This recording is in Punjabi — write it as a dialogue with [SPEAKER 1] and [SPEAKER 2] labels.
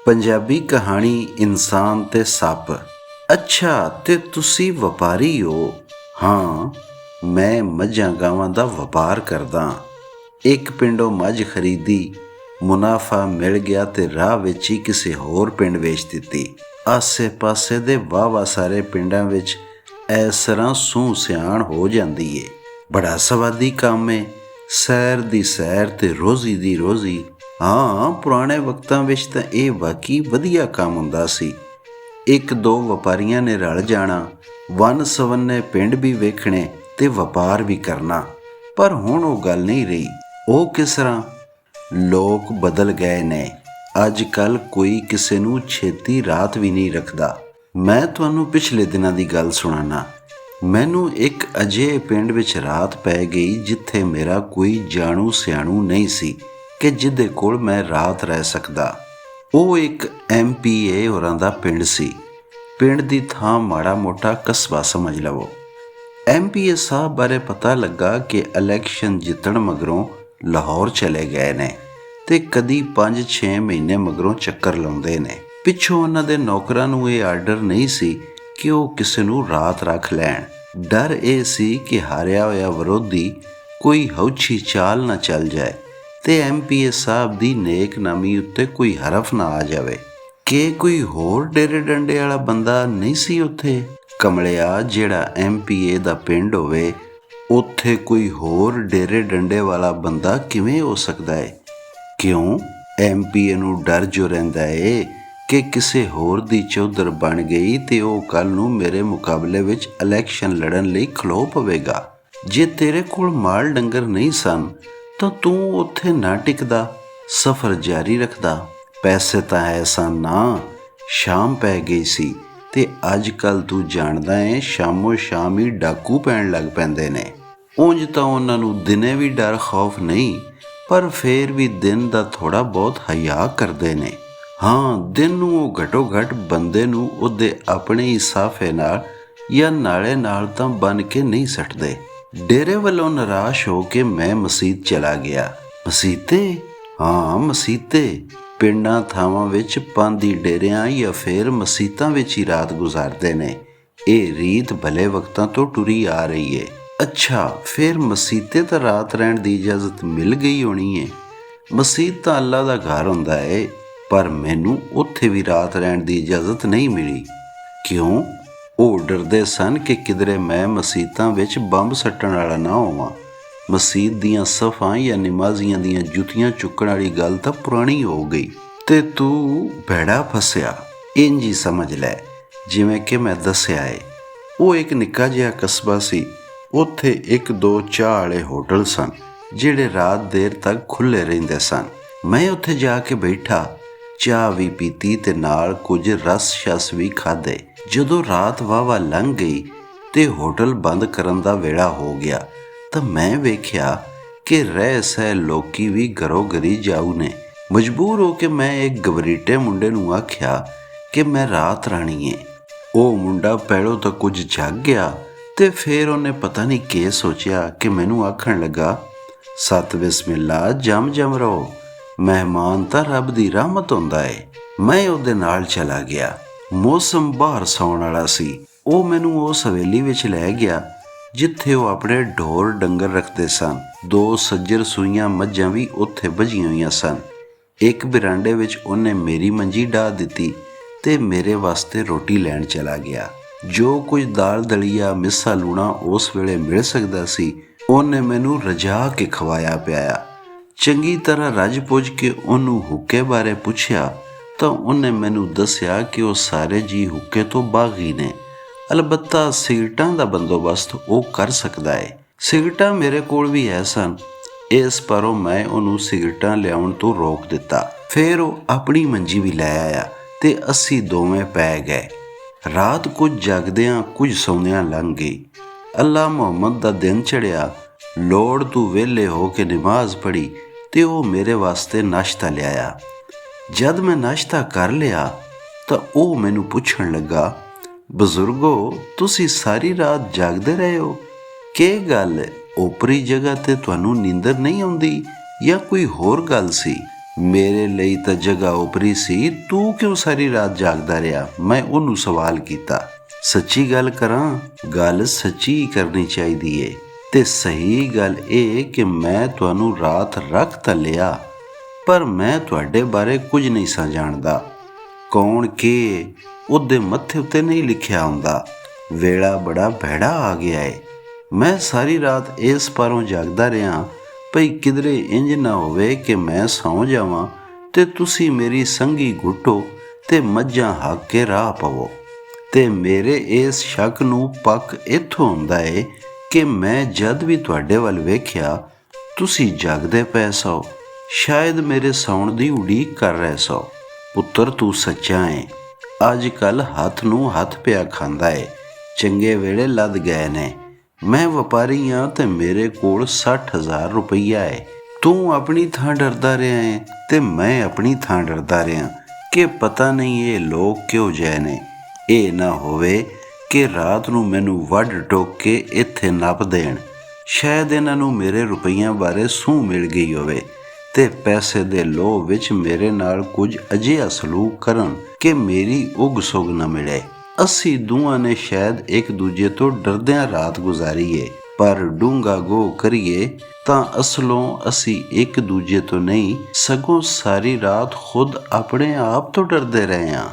[SPEAKER 1] ਪੰਜਾਬੀ ਕਹਾਣੀ ਇਨਸਾਨ ਤੇ ਸੱਪ। ਅੱਛਾ, ਤੇ ਤੁਸੀਂ ਵਪਾਰੀ ਹੋ? ਹਾਂ, ਮੈਂ ਮੱਝਾਂ ਗਾਵਾਂ ਦਾ ਵਪਾਰ ਕਰਦਾ। ਇੱਕ ਪਿੰਡੋਂ ਮੱਝ ਖਰੀਦੀ, ਮੁਨਾਫਾ ਮਿਲ ਗਿਆ ਤੇ ਰਾਹ ਵਿੱਚ ਹੀ ਕਿਸੇ ਹੋਰ ਪਿੰਡ ਵੇਚ ਦਿੱਤੀ। ਆਸੇ ਪਾਸੇ ਦੇ ਵਾਹਵਾ ਸਾਰੇ ਪਿੰਡਾਂ ਵਿੱਚ ਇਸ ਤਰ੍ਹਾਂ ਸੂਹ ਸਿਆਣ ਹੋ ਜਾਂਦੀ ਏ। ਬੜਾ ਸਵਾਦੀ ਕੰਮ ਏ, ਸੈਰ ਦੀ ਸੈਰ ਤੇ ਰੋਜ਼ੀ ਦੀ ਰੋਜ਼ੀ। ਹਾਂ, ਪੁਰਾਣੇ ਵਕਤਾਂ ਵਿੱਚ ਤਾਂ ਇਹ ਵਾਕਈ ਵਧੀਆ ਕੰਮ ਹੁੰਦਾ ਸੀ। ਇੱਕ ਦੋ ਵਪਾਰੀਆਂ ਨੇ ਰਲ ਜਾਣਾ, ਵੰਨ ਸਵੰਨੇ ਪਿੰਡ ਵੀ ਵੇਖਣੇ ਤੇ ਵਪਾਰ ਵੀ ਕਰਨਾ। ਪਰ ਹੁਣ ਉਹ ਗੱਲ ਨਹੀਂ ਰਹੀ। ਉਹ ਕਿਸ ਤਰ੍ਹਾਂ? ਲੋਕ ਬਦਲ ਗਏ ਨੇ। ਅੱਜ ਕੱਲ੍ਹ ਕੋਈ ਕਿਸੇ ਨੂੰ ਛੇਤੀ ਰਾਤ ਵੀ ਨਹੀਂ ਰੱਖਦਾ। ਮੈਂ ਤੁਹਾਨੂੰ ਪਿਛਲੇ ਦਿਨਾਂ ਦੀ ਗੱਲ ਸੁਣਾਨਾ। ਮੈਨੂੰ ਇੱਕ ਅਜਿਹੇ ਪਿੰਡ ਵਿੱਚ ਰਾਤ ਪੈ ਗਈ ਜਿੱਥੇ ਮੇਰਾ ਕੋਈ ਜਾਣੂ ਸਿਆਣੂ ਨਹੀਂ ਸੀ ਕਿ ਜਿਹਦੇ ਕੋਲ ਮੈਂ ਰਾਤ ਰਹਿ ਸਕਦਾ। ਉਹ ਇੱਕ MPA ਹੋਰਾਂ ਦਾ ਪਿੰਡ ਸੀ। ਪਿੰਡ ਦੀ ਥਾਂ ਮਾੜਾ ਮੋਟਾ ਕਸਬਾ ਸਮਝ ਲਵੋ। MPA ਸਾਹਿਬ ਬਾਰੇ ਪਤਾ ਲੱਗਾ ਕਿ ਇਲੈਕਸ਼ਨ ਜਿੱਤਣ ਮਗਰੋਂ ਲਾਹੌਰ ਚਲੇ ਗਏ ਨੇ ਤੇ ਕਦੀ 5-6 ਮਹੀਨੇ ਮਗਰੋਂ ਚੱਕਰ ਲਾਉਂਦੇ ਨੇ। ਪਿੱਛੋਂ ਉਹਨਾਂ ਦੇ ਨੌਕਰਾਂ ਨੂੰ ਇਹ ਆਰਡਰ ਨਹੀਂ ਸੀ ਕਿ ਉਹ ਕਿਸੇ ਨੂੰ ਰਾਤ ਰੱਖ ਲੈਣ। ਡਰ ਇਹ ਸੀ ਕਿ ਹਾਰਿਆ ਹੋਇਆ ਵਿਰੋਧੀ ਕੋਈ ਹਉਛੀ ਚਾਲ ਨਾ ਚੱਲ ਜਾਏ ਤੇ MPA ਸਾਹਿਬ ਦੀ ਨੇਕਨਾਮੀ ਉੱਤੇ ਕੋਈ ਹਰਫ ਨਾ ਆ ਜਾਵੇ। ਕਿ ਕੋਈ ਹੋਰ ਡੇਰੇ ਡੰਡੇ ਵਾਲਾ ਬੰਦਾ ਨਹੀਂ ਸੀ ਉੱਥੇ? ਕਮਲਿਆ, ਜਿਹੜਾ MPA ਦਾ ਪਿੰਡ ਹੋਵੇ ਉੱਥੇ ਕੋਈ ਹੋਰ ਡੇਰੇ ਡੰਡੇ ਵਾਲਾ ਬੰਦਾ ਕਿਵੇਂ ਹੋ ਸਕਦਾ ਏ? ਕਿਉਂ? MPA ਨੂੰ ਡਰ ਜੋ ਰਹਿੰਦਾ ਏ ਕਿ ਕਿਸੇ ਹੋਰ ਦੀ ਚੌਧਰ ਬਣ ਗਈ ਤੇ ਉਹ ਕੱਲ੍ਹ ਨੂੰ ਮੇਰੇ ਮੁਕਾਬਲੇ ਵਿੱਚ ਇਲੈਕਸ਼ਨ ਲੜਨ ਲਈ ਖਲੋ ਪਵੇਗਾ। ਜੇ ਤੇਰੇ ਕੋਲ ਮਾਲ ਡੰਗਰ ਨਹੀਂ ਸਨ ਤਾਂ ਤੂੰ ਉੱਥੇ ਨਾ ਟਿਕਦਾ, ਸਫ਼ਰ ਜਾਰੀ ਰੱਖਦਾ। ਪੈਸੇ ਤਾਂ ਹੈ ਸਨ ਨਾ। ਸ਼ਾਮ ਪੈ ਗਈ ਸੀ ਤੇ ਅੱਜ ਕੱਲ੍ਹ ਤੂੰ ਜਾਣਦਾ ਏ ਸ਼ਾਮੋ ਸ਼ਾਮ ਹੀ ਡਾਕੂ ਪੈਣ ਲੱਗ ਪੈਂਦੇ ਨੇ। ਉਂਝ ਤਾਂ ਉਹਨਾਂ ਨੂੰ ਦਿਨੇ ਵੀ ਡਰ ਖੌਫ ਨਹੀਂ, ਪਰ ਫੇਰ ਵੀ ਦਿਨ ਦਾ ਥੋੜ੍ਹਾ ਬਹੁਤ ਹਯਾ ਕਰਦੇ ਨੇ। ਹਾਂ, ਦਿਨ ਨੂੰ ਉਹ ਘੱਟੋ ਘੱਟ ਬੰਦੇ ਨੂੰ ਉਹਦੇ ਆਪਣੇ ਹੀ ਸਾਫੇ ਨਾਲ ਜਾਂ ਨਾਲੇ ਨਾਲ ਤਾਂ ਬੰਨ੍ਹ ਕੇ ਨਹੀਂ ਸੱਟਦੇ। ਡੇਰੇ ਵੱਲੋਂ ਨਿਰਾਸ਼ ਹੋ ਕੇ ਮੈਂ ਮਸੀਤ ਚਲਾ ਗਿਆ। ਮਸੀਤੇ? ਹਾਂ, ਮਸੀਤੇ। ਪਿੰਡਾਂ ਥਾਵਾਂ ਵਿੱਚ ਪਾਂਦੀ ਡੇਰਿਆਂ ਜਾਂ ਫਿਰ ਮਸੀਤਾਂ ਵਿੱਚ ਹੀ ਰਾਤ ਗੁਜ਼ਾਰਦੇ ਨੇ। ਇਹ ਰੀਤ ਭਲੇ ਵਕਤਾਂ ਤੋਂ ਟੁਰੀ ਆ ਰਹੀ ਏ। ਅੱਛਾ, ਫਿਰ ਮਸੀਤੇ ਤਾਂ ਰਾਤ ਰਹਿਣ ਦੀ ਇਜਾਜ਼ਤ ਮਿਲ ਗਈ ਹੋਣੀ ਏ। ਮਸੀਤ ਤਾਂ ਅੱਲਾ ਦਾ ਘਰ ਹੁੰਦਾ ਏ, ਪਰ ਮੈਨੂੰ ਉੱਥੇ ਵੀ ਰਾਤ ਰਹਿਣ ਦੀ ਇਜਾਜ਼ਤ ਨਹੀਂ ਮਿਲੀ। ਕਿਉਂ? ਉਹ ਡਰਦੇ ਸਨ ਕਿ ਕਿਧਰੇ ਮੈਂ ਮਸੀਤਾਂ ਵਿੱਚ ਬੰਬ ਸੱਟਣ ਵਾਲਾ ਨਾ ਹੋਵਾਂ। ਮਸੀਤ ਦੀਆਂ ਸਫਾਂ ਜਾਂ ਨਮਾਜ਼ੀਆਂ ਦੀਆਂ ਜੁੱਤੀਆਂ ਚੁੱਕਣ ਵਾਲੀ ਗੱਲ ਤਾਂ ਪੁਰਾਣੀ ਹੋ ਗਈ ਤੇ ਤੂੰ ਭੈੜਾ ਫਸਿਆ। ਇੰਝ ਹੀ ਸਮਝ ਲੈ ਜਿਵੇਂ ਕਿ ਮੈਂ ਦੱਸਿਆ ਏ। ਉਹ ਇੱਕ ਨਿੱਕਾ ਜਿਹਾ ਕਸਬਾ ਸੀ। ਉੱਥੇ ਇੱਕ ਦੋ ਚਾਹ ਵਾਲੇ ਹੋਟਲ ਸਨ ਜਿਹੜੇ ਰਾਤ ਦੇਰ ਤੱਕ ਖੁੱਲ੍ਹੇ ਰਹਿੰਦੇ ਸਨ। ਮੈਂ ਉੱਥੇ ਜਾ ਕੇ ਬੈਠਾ, ਚਾਹ ਵੀ ਪੀਤੀ ਤੇ ਨਾਲ ਕੁਝ ਰਸ ਸ਼ਸ ਵੀ ਖਾਧੇ। ਜਦੋਂ ਰਾਤ ਵਾਹਵਾ ਲੰਘ ਗਈ ਤੇ ਹੋਟਲ ਬੰਦ ਕਰਨ ਦਾ ਵੇਲਾ ਹੋ ਗਿਆ ਤਾਂ ਮੈਂ ਵੇਖਿਆ ਕਿ ਰਹਿ ਸਹਿ ਲੋਕੀ ਵੀ ਘਰੋ ਘਰੀ ਜਾਊ ਨੇ। ਮਜਬੂਰ ਹੋ ਕੇ ਮੈਂ ਇੱਕ ਗਵਰੀਟੇ ਮੁੰਡੇ ਨੂੰ ਆਖਿਆ ਕਿ ਮੈਂ ਰਾਤ ਰਹਿਣੀ ਏ। ਉਹ ਮੁੰਡਾ ਪਹਿਲੋਂ ਤਾਂ ਕੁਝ ਝੱਕ ਗਿਆ ਤੇ ਫਿਰ ਉਹਨੇ ਪਤਾ ਨਹੀਂ ਕੀ ਸੋਚਿਆ ਕਿ ਮੈਨੂੰ ਆਖਣ ਲੱਗਾ, ਸਤ ਬਿਸਮਿਲ੍ਲਾ, ਜਮ ਜਮ ਰਹੋ, ਮਹਿਮਾਨ ਤਾਂ ਰੱਬ ਦੀ ਰਹਿਮਤ ਹੁੰਦਾ ਏ। ਮੈਂ ਉਹਦੇ ਨਾਲ ਚਲਾ ਗਿਆ। ਮੌਸਮ ਬਾਹਰ ਸੌਣ ਵਾਲਾ ਸੀ। ਉਹ ਮੈਨੂੰ ਉਸ ਹਵੇਲੀ ਵਿੱਚ ਲੈ ਗਿਆ ਜਿੱਥੇ ਉਹ ਆਪਣੇ ਢੋਰ ਡੰਗਰ ਰੱਖਦੇ ਸਨ। ਦੋ ਸੱਜਰ ਸੂਈਆਂ ਮੱਝਾਂ ਵੀ ਉੱਥੇ ਬੱਝੀਆਂ ਹੋਈਆਂ ਸਨ। ਇੱਕ ਬਰਾਂਡੇ ਵਿੱਚ ਉਹਨੇ ਮੇਰੀ ਮੰਜੀ ਢਾਹ ਦਿੱਤੀ ਤੇ ਮੇਰੇ ਵਾਸਤੇ ਰੋਟੀ ਲੈਣ ਚਲਾ ਗਿਆ। ਜੋ ਕੁਝ ਦਾਲ ਦਲੀਆ ਮਿੱਸਾ ਲੂਣਾ ਉਸ ਵੇਲੇ ਮਿਲ ਸਕਦਾ ਸੀ ਉਹਨੇ ਮੈਨੂੰ ਰਜਾ ਕੇ ਖਵਾਇਆ ਪਿਆਇਆ। ਚੰਗੀ ਤਰ੍ਹਾਂ ਰੱਜ ਪੁੱਜ ਕੇ ਉਹਨੂੰ ਹੁੱਕੇ ਬਾਰੇ ਪੁੱਛਿਆ ਤਾਂ ਉਹਨੇ ਮੈਨੂੰ ਦੱਸਿਆ ਕਿ ਉਹ ਸਾਰੇ ਜੀ ਹੁੱਕੇ ਤੋਂ ਬਾਗੀ ਨੇ। ਅਲਬੱਤਾ ਸਿਗਰਟਾਂ ਦਾ ਬੰਦੋਬਸਤ ਉਹ ਕਰ ਸਕਦਾ ਏ। ਸਿਗਰਟਾਂ ਮੇਰੇ ਕੋਲ ਵੀ ਹੈ ਸਨ, ਇਸ ਪਰੋਂ ਮੈਂ ਉਹਨੂੰ ਸਿਗਰਟਾਂ ਲਿਆਉਣ ਤੋਂ ਰੋਕ ਦਿੱਤਾ। ਫਿਰ ਉਹ ਆਪਣੀ ਮੰਜੀ ਵੀ ਲੈ ਆਇਆ ਤੇ ਅਸੀਂ ਦੋਵੇਂ ਪੈ ਗਏ। ਰਾਤ ਕੁਝ ਜਾਗਦਿਆਂ ਕੁਝ ਸੌਂਦਿਆਂ ਲੰਘ ਗਈ। ਅੱਲਾ ਮੁਹੰਮਦ ਦਾ ਦਿਨ ਚੜ੍ਹਿਆ। ਲੋੜ ਤੋਂ ਵਿਹਲੇ ਹੋ ਕੇ ਨਮਾਜ਼ ਪੜ੍ਹੀ ਤੇ ਉਹ ਮੇਰੇ ਵਾਸਤੇ ਨਾਸ਼ਤਾ ਲਿਆਇਆ। ਜਦ ਮੈਂ ਨਾਸ਼ਤਾ ਕਰ ਲਿਆ ਤਾਂ ਉਹ ਮੈਨੂੰ ਪੁੱਛਣ ਲੱਗਾ, ਬਜ਼ੁਰਗੋ, ਤੁਸੀਂ ਸਾਰੀ ਰਾਤ ਜਾਗਦੇ ਰਹੇ ਹੋ? ਕੀ ਗੱਲ, ਓਪਰੀ ਜਗ੍ਹਾ ਤੇ ਤੁਹਾਨੂੰ ਨੀਂਦਰ ਨਹੀਂ ਆਉਂਦੀ ਜਾਂ ਕੋਈ ਹੋਰ ਗੱਲ ਸੀ? ਮੇਰੇ ਲਈ ਤਾਂ ਜਗ੍ਹਾ ਉਪਰੀ ਸੀ, ਤੂੰ ਕਿਉਂ ਸਾਰੀ ਰਾਤ ਜਾਗਦਾ ਰਿਹਾ? ਮੈਂ ਉਹਨੂੰ ਸਵਾਲ ਕੀਤਾ। ਸੱਚੀ ਗੱਲ ਕਰਾਂ, ਗੱਲ ਸੱਚੀ ਕਰਨੀ ਚਾਹੀਦੀ ਏ। ਤੇ ਸਹੀ ਗੱਲ ਇਹ ਕਿ ਮੈਂ ਤੁਹਾਨੂੰ ਰਾਤ ਰੱਖ ਤਾਂ ਲਿਆ, ਪਰ ਮੈਂ ਤੁਹਾਡੇ ਬਾਰੇ ਕੁਝ ਨਹੀਂ ਸਾਂ ਜਾਣਦਾ। ਕੌਣ ਕਿ ਉਹਦੇ ਮੱਥੇ ਉੱਤੇ ਨਹੀਂ ਲਿਖਿਆ ਹੁੰਦਾ। ਵੇਲਾ ਬੜਾ ਭੈੜਾ ਆ ਗਿਆ ਏ। ਮੈਂ ਸਾਰੀ ਰਾਤ ਇਸ ਪਾਰੋਂ ਜਾਗਦਾ ਰਿਹਾ, ਭਈ ਕਿਧਰੇ ਇੰਜ ਨਾ ਹੋਵੇ ਕਿ ਮੈਂ ਸੌਂ ਜਾਵਾਂ ਤੇ ਤੁਸੀਂ ਮੇਰੀ ਸੰਗੀ ਘੁੱਟੋ ਤੇ ਮੱਝਾਂ ਹੱਕ ਕੇ ਰਾਹ ਪਵੋ। ਤੇ ਮੇਰੇ ਇਸ ਸ਼ੱਕ ਨੂੰ ਪੱਕ ਇੱਥੋਂ ਹੁੰਦਾ ਏ ਕਿ ਮੈਂ ਜਦ ਵੀ ਤੁਹਾਡੇ ਵੱਲ ਵੇਖਿਆ ਤੁਸੀਂ ਜਾਗਦੇ ਪਏ ਸੋ, ਸ਼ਾਇਦ ਮੇਰੇ ਸੌਣ ਦੀ ਉਡੀਕ ਕਰ ਰਹੇ ਸੋ। ਪੁੱਤਰ ਤੂੰ ਸੱਚਾ ਏ। ਅੱਜ ਕੱਲ੍ਹ ਹੱਥ ਨੂੰ ਹੱਥ ਪਿਆ ਖਾਂਦਾ ਏ। ਚੰਗੇ ਵੇਲੇ ਲੱਦ ਗਏ ਨੇ। ਮੈਂ ਵਪਾਰੀ ਹਾਂ ਤੇ ਮੇਰੇ ਕੋਲ 60,000 ਰੁਪਈਆ ਏ। ਤੂੰ ਆਪਣੀ ਥਾਂ ਡਰਦਾ ਰਿਹਾ ਏ ਤੇ ਮੈਂ ਆਪਣੀ ਥਾਂ ਡਰਦਾ ਰਿਹਾ ਕਿ ਪਤਾ ਨਹੀਂ ਇਹ ਲੋਕ ਕਿਹੋ ਜਿਹੇ ਨੇ। ਇਹ ਨਾ ਹੋਵੇ ਕਿ ਰਾਤ ਨੂੰ ਮੈਨੂੰ ਵੱਢ ਟੋਕ ਕੇ ਇੱਥੇ ਨੱਪ ਦੇਣ। ਸ਼ਾਇਦ ਇਹਨਾਂ ਨੂੰ ਮੇਰੇ ਰੁਪਈਆਂ ਬਾਰੇ ਸੂਹ ਮਿਲ ਗਈ ਹੋਵੇ ਤੇ ਪੈਸੇ ਦੇ ਲੋਭ ਵਿੱਚ ਮੇਰੇ ਨਾਲ ਕੁਝ ਅਜਿਹਾ ਸਲੂਕ ਕਰਨ ਕਿ ਮੇਰੀ ਉਗ ਸੁਗ ਨਾ ਮਿਲੇ। ਅਸੀਂ ਦੋਵਾਂ ਨੇ ਸ਼ਾਇਦ ਇੱਕ ਦੂਜੇ ਤੋਂ ਡਰਦਿਆਂ ਰਾਤ ਗੁਜ਼ਾਰੀਏ, ਪਰ ਡੂੰਘਾ ਗੋ ਕਰੀਏ ਤਾਂ ਅਸਲੋਂ ਅਸੀਂ ਇੱਕ ਦੂਜੇ ਤੋਂ ਨਹੀਂ, ਸਗੋਂ ਸਾਰੀ ਰਾਤ ਖੁਦ ਆਪਣੇ ਆਪ ਤੋਂ ਡਰਦੇ ਰਹੇ ਹਾਂ।